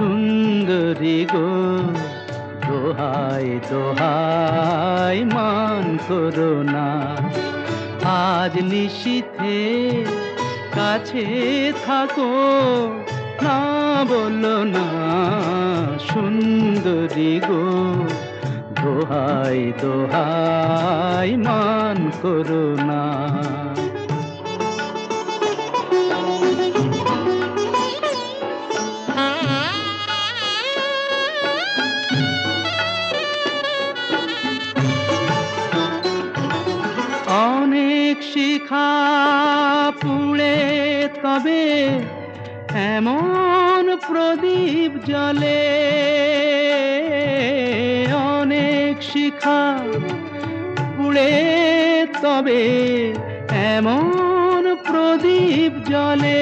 সুন্দরী গো, দোহাই দোহাই মান করো না। আজ নিশীথে কাছে থাকো, না বলো না সুন্দরী গো, দোহাই দোহাই মান করো না। অনেক শিখা পুড়ে তবে এমন প্রদীপ জ্বলে, অনেক শিখা পুড়ে তবে এমন প্রদীপ জ্বলে।